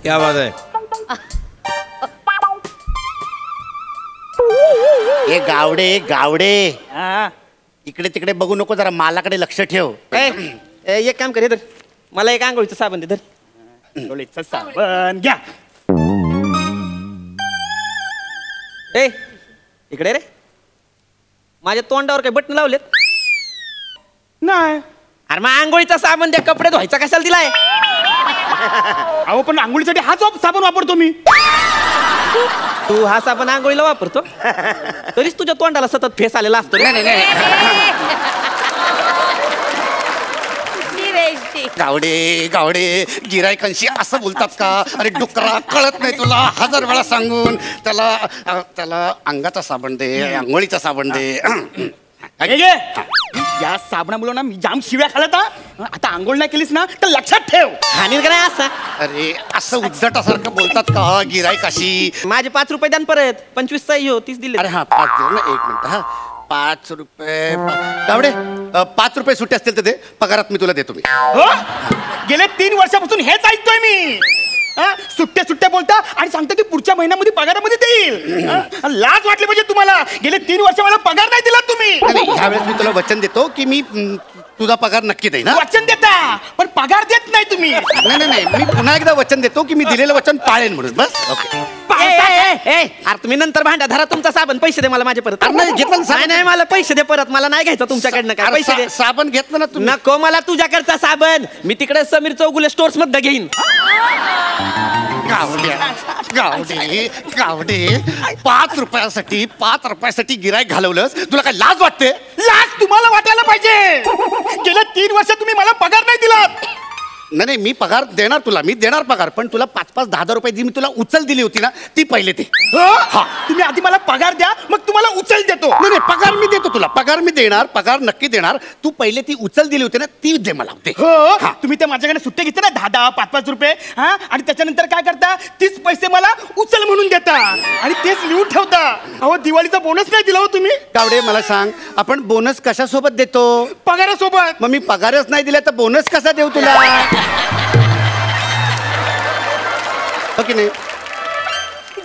क्या बात आहे? ए गावडे गावडे, इकडे तिकडे बघू नको, जरा मालाकडे लक्ष ठेव. एक काम कर, मला एक आंघोळीचं साबण दे. आंघोळीचं साबण घ्या. ए इकडे रे, माझ्या तोंडावर काय बटन लावलेत? नाही. अरे मग आंघोळीचा साबण द्या, कपडे धुवायचा कशाला दिलाय? अहो पण आंघोळीसाठी हाच साबण वापरतो मी. तू हा साबण आंघोळीला वापरतो, तरीच तुझ्या तोंडाला सतत फेस आलेला असतो. गावडे गावडे, गिरायकांशी असं बोलतात का? अरे डुकरा, कळत नाही तुला? 1000 वेळा सांगून त्याला अंगाचा साबण दे, आंघोळीचा साबण दे. या साबणामुळे ना मी जाम शिव्या खाल्ल्या. आता आंघोळ नाही केलीस ना तर लक्षात ठेव. हानी का नाही असा? अरे असं उद्धटासारखं बोलतात का गिरायकाशी? माझे 5 रुपये द्या परत. 25 30 दिले. अरे हा 5 दे ना. 1 मिनिट. हा 5 रुपये. गावडे 5 रुपये सुट्टे असतील तर दे, पगारात मी तुला देतो. मी गेले 3 वर्षापासून हेच ऐकतोय मी. सुट्टे बोलता आणि सांगता की पुढच्या महिन्यामध्ये पगारामध्ये देईल. लाज वाटली पाहिजे तुम्हाला. गेले 3 वर्ष मला पगार नाही दिला तुम्ही. ह्यावेळेस मी तुला वचन देतो की मी तुझा पगार नक्की देईन. वचन देता पण पगार देत नाही तुम्ही. नाही मी पुन्हा एकदा वचन देतो की मी दिलेलं वचन पाळेन म्हणून. बस ओके. अरे तुम्ही नंतर भांडा. धरा तुमचा साबण, पैसे दे मला माझे परत. नाही मला पैसे दे परत, मला नाही घ्यायचं तुमच्याकडनं. काय पैसे दे. साबण घेतलं ना तुम्ही? नको मला तुझ्याकडचा साबण. मी तिकडे समीर चौगुले स्टोर्स मध्ये घेईन. गावडे 5 रुपयासाठी गिरायक घालवलंस. तुला काय लाज वाटते? लाज तुम्हाला वाटायला पाहिजे. गेल्या 3 वर्ष तुम्ही मला पगार नाही दिला. नाही मी पगार देणार तुला. मी देणार पगार, पण तुला 5-5, 10-10 रुपये जी मी तुला उचल दिली होती ना, ती पहिले ते. तुम्ही आधी मला पगार द्या, मग तुम्हाला उचल देतो. नाही पगार मी देतो तुला. पगार मी देणार, पगार नक्की देणार. तू पहिले ती उचल दिली होती ना, ती दे मला. तुम्ही ते माझ्याकडे सुट्टे घेते ना 10-10, 5-5 रुपये, आणि त्याच्यानंतर काय करता? तीच पैसे मला उचल म्हणून देता आणि तेच लिहून ठेवता. अहो दिवाळीचा बोनस नाही दिला हो तुम्ही. गावडे मला सांग, आपण बोनस कशासोबत देतो? पगारासोबत. मग मी पगारच नाही दिला तर बोनस कसा देऊ तुला? ओके नाही.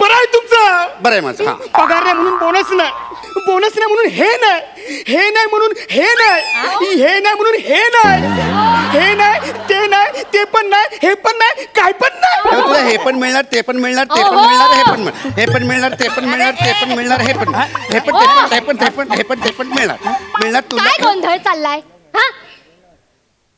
बरं आहे तुमचं. बरं आहे माझं. पगार नाही म्हणून बोनस नाही, बोनस नाही म्हणून हे नाही, हे नाही म्हणून हे नाही, हे नाही म्हणून हे नाही, हे नाही ते नाही, ते पण नाही, हे पण नाही, काय पण नाही. तुला हे पण मिळणार, ते पण मिळणार, ते पण मिळणार, हे पण मिळणार, ते पण मिळणार, ते पण मिळणार, हे पण ते पण मिळणार तुला. काय गोंधळ चाललाय?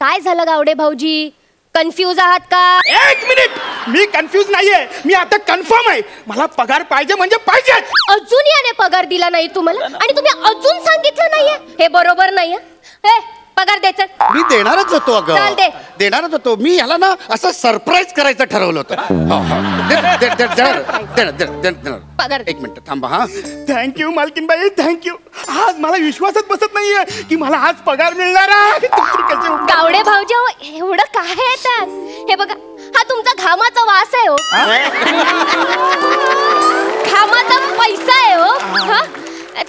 काय झालं गावडे भाऊजी? कन्फ्यूज आहात का? 1 मिनिट. मी कन्फ्यूज नाहीये. मी आता कन्फर्म आहे. मला पगार पाहिजे म्हणजे पाहिजे. अजून याने पगार दिला नाही तुम्हाला आणि तुम्ही अजून सांगितलं नाहीये. हे बरोबर नाहीये. पगार द्यायचा. मी देणारच होतो. अगं चाल दे. देणारच होतो. मी ह्याला ना असं सरप्राईज करायचं ठरवलं होतं. पगार. 1 मिनिट थांबा. थँक्यू मालकीनबाई, थँक्यू. आज मला विश्वासच बसत नाहीये की मला आज पगार मिळणार आहे. गावडे भाऊजी एवढं काय येतात? हे बघा, हा तुमचा घामाचा वास आहे हो. घामाचा पैसा आहे हो.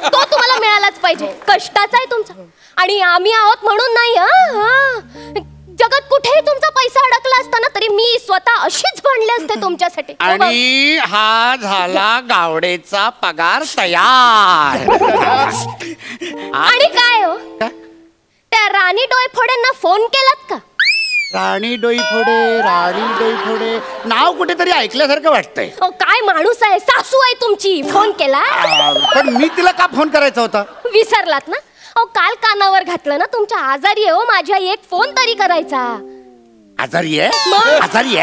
तो तुम्हाला मिळालाच पाहिजे. कष्टाचा आहे तुमचा आणि आम्ही आहोत म्हणून नाही. जगात कुठेही तुमचा पैसा अडकला असताना तरी मी स्वतः अशीच भांडले असते तुमच्यासाठी. आणि हा झाला गावडेचा पगार तयार. आणि काय हो, त्या राणी डोईफोडेंना फोन केलात का? राणी डोईफोडे नाव कुठेतरी ऐकल्यासारखं वाटतंय. काय माणूस आहे, सासू आहे तुमची. फोन केला? पण मी तिला का फोन करायचा होता? विसरलात ना? काल कानावर घातलं ना, तुमच्या आजारी आहे हो. माझ्या एक फोन तरी करायचा. आजारी आहे? आजारी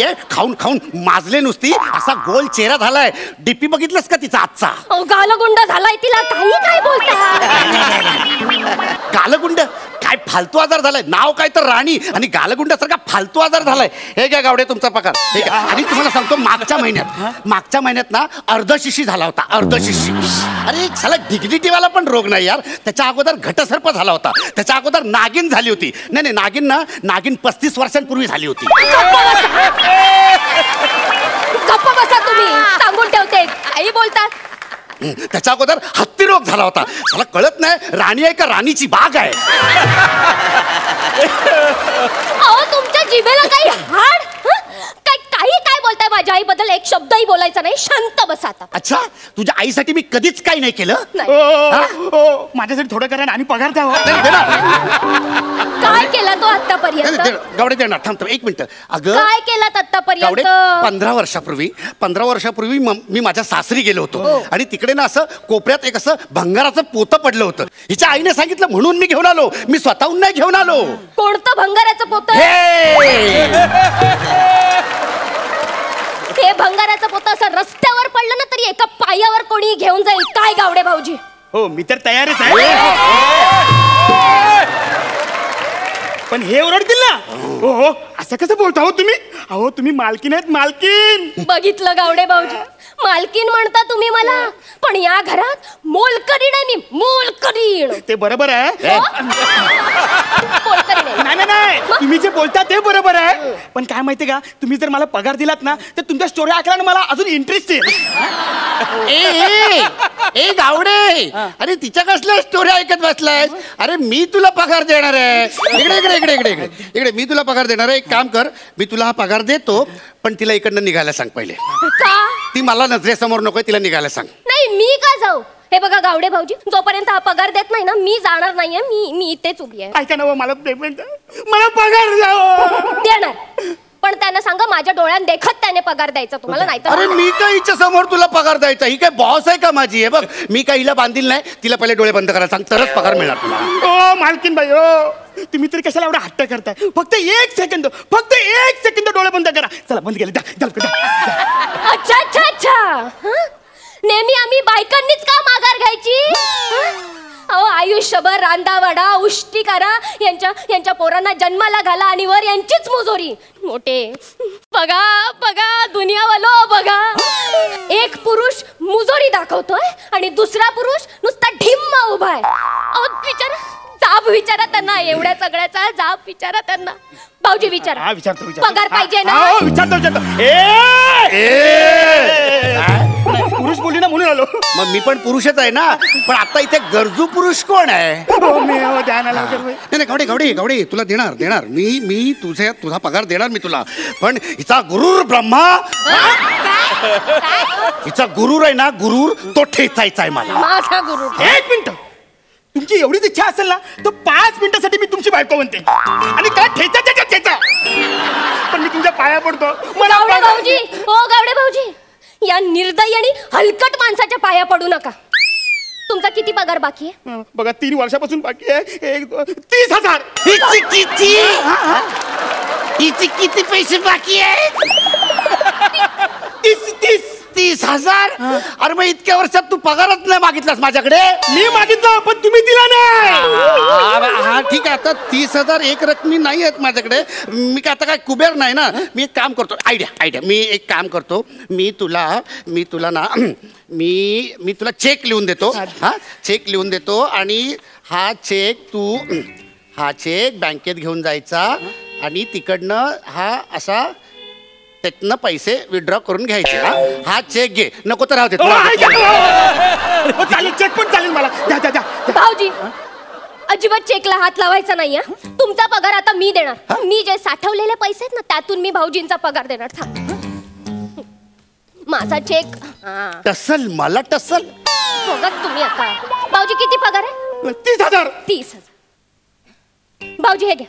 आहे. खाऊन माजले नुसती. असा गोल चेहरा झालाय. डीपी बघितलंस का तिचा आजचा? गालगुंड झालाय तिला. काय बोलता? गालगुंड? काय फालतू आजार झालाय. नाव काय तर राणी आणि गालगुंडासारखा फालतू आजार झालाय. हे घ्या गावडे तुमचा पगार. हे घ्या. आणि तुम्हाला सांगतो, मागच्या महिन्यात ना अर्धशिशी झाला होता. अर्धशिशी. अरे साला डिग्निटीवाला पण रोग नाही यार. त्याच्या अगोदर घटसर्प झाला होता. त्याच्या अगोदर नागिन झाली होती. नाही नागिन 35 वर्षांपूर्वी झाली होती. गप्प बसा तुम्ही. सांगून ठेवते. काही बोलतात. त्याच्या अगोदर हत्तीरोग झाला होता. मला कळत नाही राणी आहे का राणीची बाग आहे. अहो तुमच्या जिभेला काही हाड काय बोलताय माझ्या आईबद्दल? एक शब्दही बोलायचा नाही. शांत बसा आता. अच्छा, तुझ्या आईसाठी मी कधीच काही नाही केलं. माझ्यासाठी थोडं करा आणि पगार द्या. काय केला तो आतापर्यंत? गावडे देणार. थांब 1 मिनिट. अगं काय केलात गावडे आतापर्यंत? 15 वर्षापूर्वी मी माझ्या सासरी गेलो होतो आणि तिकडे ना असं कोपऱ्यात एक असं भंगाराचं पोतं पडलं होतं. हिच्या आईने सांगितलं म्हणून मी घेऊन आलो. मी स्वतःहून नाही घेऊन आलो. कोणतं भंगाराचं पोतं? ते भंगाराचं पोतं असं रस्त्यावर पडलं ना तरी एका पायावर कोणी घेऊन जाईल. काय गावडे भाऊजी? हो मी तर तयारच आहे. पण हे ओरडतील ना. हो असं कसं बोलता हो तुम्ही? अहो तुम्ही मालकीन आहेत, मालकीन. बघितलं गावडे भाऊजी, मालकीन म्हणता तुम्ही मला, पण या घरात मोलकरीण आहे मी. मोलकरीण. ते बरोबर आहे. मोलकरीण आहे. नाही नाही तुम्ही जे बोलता ते बरोबर आहे. पण काय माहितीये का, तुम्ही जर मला पगार दिलात ना तर तुमच्या स्टोरी ऐकल्याने मला अजून इंटरेस्ट येईल. ए गावडे, अरे तिच्या कसल्या स्टोरी ऐकत बसलाय? अरे मी तुला पगार देणार आहे. इकडे इकडे इकडे इकडे इकडे इकडे मी तुला पगार देणार आहे. एक काम कर, मी तुला हा पगार देतो, पण तिला इकडनं निघायला सांग पहिले. का? ती मला नजरेसमोर नकोय, तिला निघायला सांग. नाही मी का जाऊ? हे बघा गावडे भाऊजी, जोपर्यंत हा पगार देत नाही ना मी जाणार नाहीये. मी इथेच उभी आहे. ऐका ना मला पेमेंट, मला पगार द्या. देणार, पण त्यांना सांगा माझ्या डोळ्यात देखत त्याने पगार द्यायचा तुम्हाला. नाही अरे मी काय हिच्या समोर तुला पगार द्यायचा? ही काय बॉस आहे का माझी? आहे बघ, मी काय हिला बांधील नाही. तिला पहिले डोळे बंद करायला सांग, तरच पगार मिळणार तुला. ओ मालकीन बाई, ओ तुम्ही तरी कशाला एवढा हट्ट करताय? फक्त एक सेकंद डोळे बंद करा. चला बंद केले. अच्छा अच्छा अच्छा. हं? नेहमी आम्ही बायकांनीच का माघार घ्यायची? अहो आयुष्यभर रांदावडा उष्टी करा, यांच्या पोरांना जन्माला घाला आणि वर यांचीच मुजोरी. मोठे बघा बघा दुनियावालो बघा, एक पुरुष मुजोरी दाखवतोय आणि दुसरा पुरुष नुसता ढिम्मा उभा आहे. अहो विचारा, जाब विचारा त्यांना, एवढ्या सगळ्याचा जाब विचारा त्यांना. भाऊजी विचारा. विचारतो. पगार पाहिजे ना? विचारतो. पुरुष बोलली ना म्हणून आलो. मग मी पण पुरुषच आहे ना, पण आता इथे गरजू पुरुष कोण आहे? नाही गावडे गावडे गावडे, तुला देणार मी तुझा पगार देणार मी तुला. पण हिचा गुरूर ब्रह्मा, हिचा गुरूर आहे ना, गुरूर तो ठेचायचा आहे मला. माझा गुरु. 1 मिनिट, तुमची एवढीच इच्छा असेल ना तर 5 मिनिटासाठी मी तुमची बायको म्हणते. आणि काय ठेचा. पण मी तुमच्या पाया पडतो. गावडे भाऊजी, ओ गावडे भाऊजी, या निर्दयी आणि हलकट माणसाच्या पाया पडू नका. तुमचा किती पगार बाकी आहे? बघा 3 वर्षापासून बाकी आहे. 30,000. हिची किती पैसे बाकी आहे? 30,000. अरे मग इतक्या वर्षात तू पगारच नाही मागितलास माझ्याकडे? मी मागितला पण तुम्ही दिला नाही. हा ठीक आहे, आता 30,000 एक रकमी नाही आहेत माझ्याकडे. मी काय आता काय कुबेर नाही ना. मी एक काम करतो, आयडिया मी एक काम करतो, मी तुला ना मी तुला चेक लिहून देतो. हा चेक लिहून देतो आणि हा चेक बँकेत घेऊन जायचा आणि तिकडनं हा असा त्यातनं पैसे विड्रॉ करून घ्यायचे. हा चेक घे, नको तर राहू दे. चालेल, चेक पण चालेल मला. द्या. भाऊजी अजिबात चेकला हात लावायचा नाही. तुमचा पगार आता मी देणार. मी जे साठवलेले पैसे आहेत ना त्यातून मी भाऊजींचा पगार देणार. माझा चेक. टसल मला टसल. बघा तुम्ही आता. भाऊजी किती पगार आहे? 30,000. 30,000. भाऊजी हे घ्या.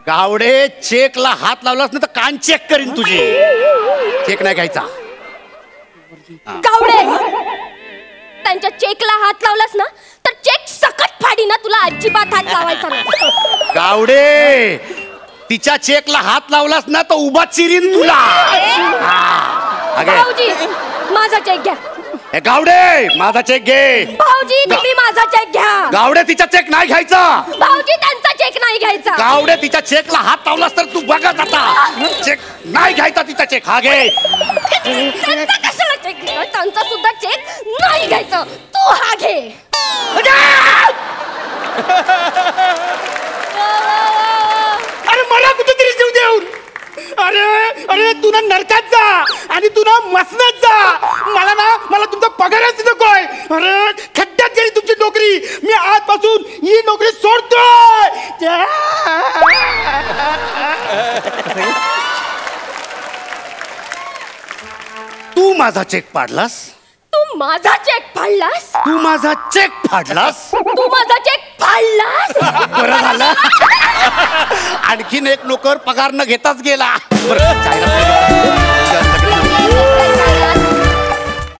गावडे चेकला हात लावलास ना तर कान चेक करीन तुझी. चेक नाही घ्यायचा. गावडे त्यांच्या चेकला हात लावलास ना तर चेक सकट फाडी ना. तुला अजिबात हात लावायचा नाही. गावडे तिच्या चेकला हात लावलास ना तर उभा चिरीन तुला. भाऊजी माझा चेक घ्या. गावडे माझा चेक घे. भाऊजी तुम्ही माझा चेक घ्या. गावडे तिचा चेक नाही घ्यायचा. भाऊजी त्यांचा चेक नाही घ्यायचा. गावडे तिच्या चेकला हात लावलास तर तू बघत आता. चेक नाही घ्यायचा तिचा चेक. हा घे. त्यांचा कशाला चेक घ्यायचा? त्यांचा सुद्धा चेक नाही घ्यायचा. तू हा घे. अरे मला कुठेतरी जीव देऊन अरे अरे तू ना नरकात जा आणि तू ना मसनात जा. मला तुमचा पगारच नकोय. अरे खड्ड्यात गेली तुमची नोकरी. मी आजपासून ही नोकरी सोडतोय. तू माझा चेक पाडलास. तू माझा चेक फाडलास. तू माझा चेक फाडलास. तू माझा चेक फाडलास. बरं झालं. आणखीन एक नोकर पगार न घेताच गेला. बरं, जायला पाहिजे.